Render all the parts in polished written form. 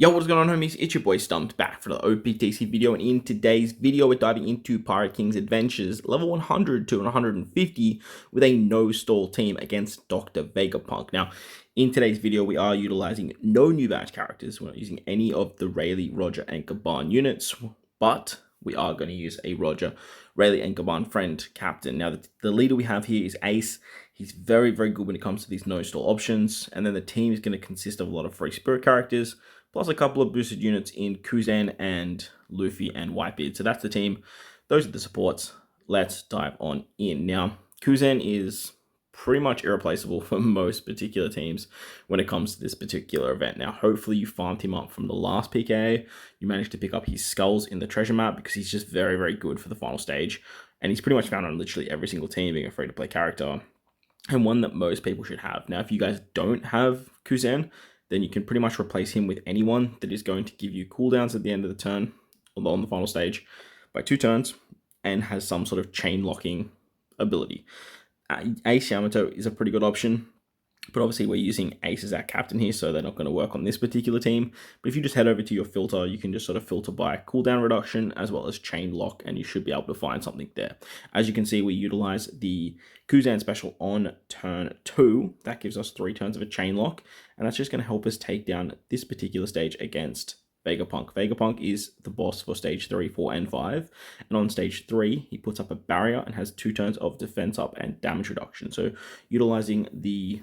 Yo, what's going on, homies? It's your boy Stumped back for the OPTC video, and in today's video, we're diving into Pirate King's adventures, level 100 to 150, with a no-stall team against Dr. Vega-Punk. Now, in today's video, we are utilizing no new badge characters. We're not using any of the Rayleigh, Roger, and Gaban units, but we are going to use a Roger, Rayleigh, and Gaban friend captain. Now, the leader we have here is Ace. He's very, very good when it comes to these no-stall options, and then the team is going to consist of a lot of free spirit characters, plus a couple of boosted units in Kuzan and Luffy and Whitebeard. So that's the team. Those are the supports. Let's dive on in. Now, Kuzan is pretty much irreplaceable for most particular teams when it comes to this particular event. Now, hopefully you farmed him up from the last PKA. You managed to pick up his skulls in the treasure map because he's just very, very good for the final stage. And he's pretty much found on literally every single team, being a free-to-play character, and one that most people should have. Now, if you guys don't have Kuzan, then you can pretty much replace him with anyone that is going to give you cooldowns at the end of the turn, on the final stage, by 2 turns, and has some sort of chain locking ability. Ace Yamato is a pretty good option, but obviously we're using Ace as our captain here, so they're not going to work on this particular team. But if you just head over to your filter, you can just sort of filter by cooldown reduction as well as chain lock, and you should be able to find something there. As you can see, we utilize the Kuzan special on turn 2. That gives us 3 turns of a chain lock, and that's just going to help us take down this particular stage against Vega-Punk. Vega-Punk is the boss for stage 3, 4, and 5. And on stage 3, he puts up a barrier and has 2 turns of defense up and damage reduction. So utilizing the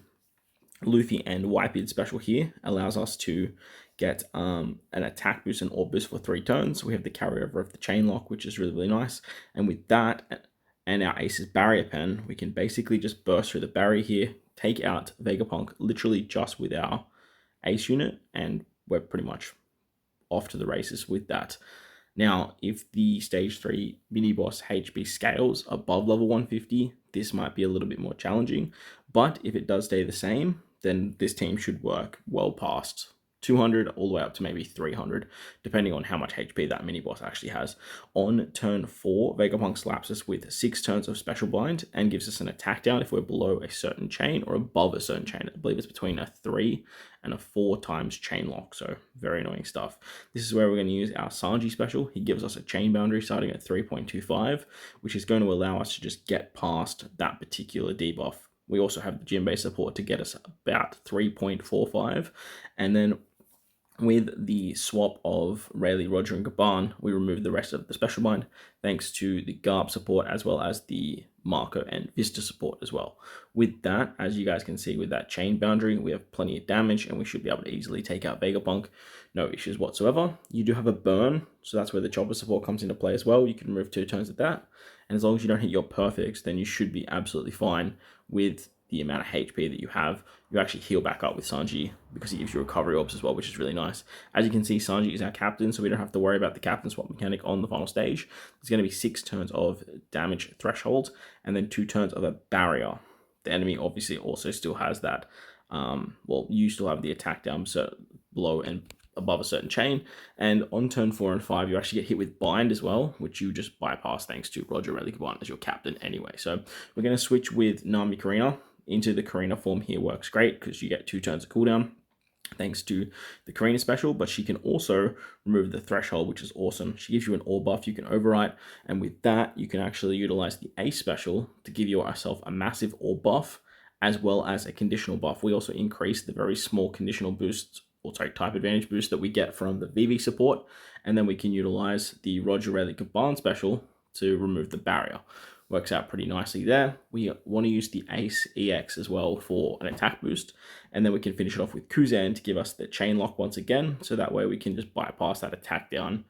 Luffy and Whitebeard special here allows us to get an attack boost and orb boost for 3 turns. We have the carryover of the chain lock, which is really, really nice. And with that and our Ace's barrier pen, we can basically just burst through the barrier here, take out Vega-Punk literally just with our Ace unit, and we're pretty much off to the races with that. Now, if the stage 3 mini boss HP scales above level 150, this might be a little bit more challenging. But if it does stay the same, then this team should work well past 200 all the way up to maybe 300, depending on how much HP that mini boss actually has. On turn 4, Vega-Punk slaps us with 6 turns of special blind and gives us an attack down if we're below a certain chain or above a certain chain. I believe it's between a 3 and a 4 times chain lock, so very annoying stuff. This is where we're going to use our Sanji special. He gives us a chain boundary starting at 3.25, which is going to allow us to just get past that particular debuff. We also have the gym-based support to get us about 3.45, and then with the swap of Rayleigh, Roger, and Gaban, we remove the rest of the special bind, thanks to the Garb support as well as the Marco and Vista support as well. With that, as you guys can see with that chain boundary, we have plenty of damage and we should be able to easily take out Vega-Punk. No issues whatsoever. You do have a burn, so that's where the chopper support comes into play as well. You can remove 2 turns of that, and as long as you don't hit your perfects, then you should be absolutely fine with the amount of HP that you have. You actually heal back up with Sanji because he gives you recovery orbs as well, which is really nice. As you can see, Sanji is our captain, so we don't have to worry about the captain swap mechanic on the final stage. There's going to be 6 turns of damage threshold and then 2 turns of a barrier. The enemy obviously also still has that. Well, you still have the attack down below and above a certain chain, and on turn 4 and 5 you actually get hit with bind as well, which you just bypass thanks to Roger, Rayleigh, Gaban as your captain anyway. So we're going to switch with Nami Karina into the Karina form here. Works great because you get 2 turns of cooldown thanks to the Karina special, but she can also remove the threshold, which is awesome. She gives you an all buff you can overwrite, and with that you can actually utilize the Ace special to give yourself a massive all buff as well as a conditional buff. We also increase the very small conditional boosts, or sorry, type advantage boost that we get from the VV support, and then we can utilize the Roger, Rayleigh, Gaban special to remove the barrier. Works out pretty nicely there. We want to use the Ace EX as well for an attack boost, and then we can finish it off with Kuzan to give us the chain lock once again, so that way we can just bypass that attack down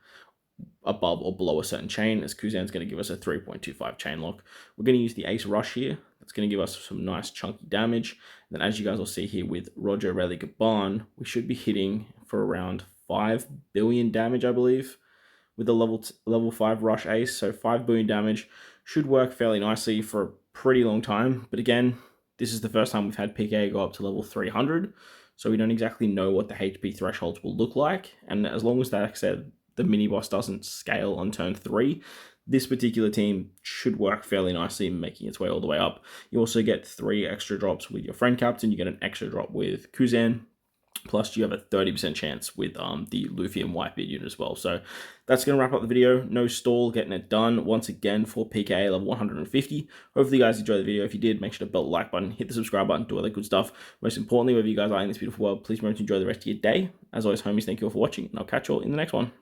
above or below a certain chain, as Kuzan's going to give us a 3.25 chain lock. We're going to use the Ace Rush here. That's going to give us some nice chunky damage. And then as you guys will see here with Roger, Rayleigh, Gaban, we should be hitting for around 5 billion damage, I believe, with the level 5 Rush Ace. So 5 billion damage should work fairly nicely for a pretty long time. But again, this is the first time we've had PKA go up to level 300, so we don't exactly know what the HP thresholds will look like. And as long as that, like I said, the mini boss doesn't scale on turn 3, this particular team should work fairly nicely, making its way all the way up. You also get 3 extra drops with your friend captain. You get an extra drop with Kuzan, Plus, you have a 30% chance with the Luffy and Whitebeard unit as well. So that's going to wrap up the video. No stall, getting it done once again for PKA level 150. Hopefully you guys enjoyed the video. If you did, make sure to belt the like button, hit the subscribe button, do all that good stuff. Most importantly, wherever you guys are in this beautiful world, please remember to enjoy the rest of your day. As always, homies, thank you all for watching, and I'll catch you all in the next one.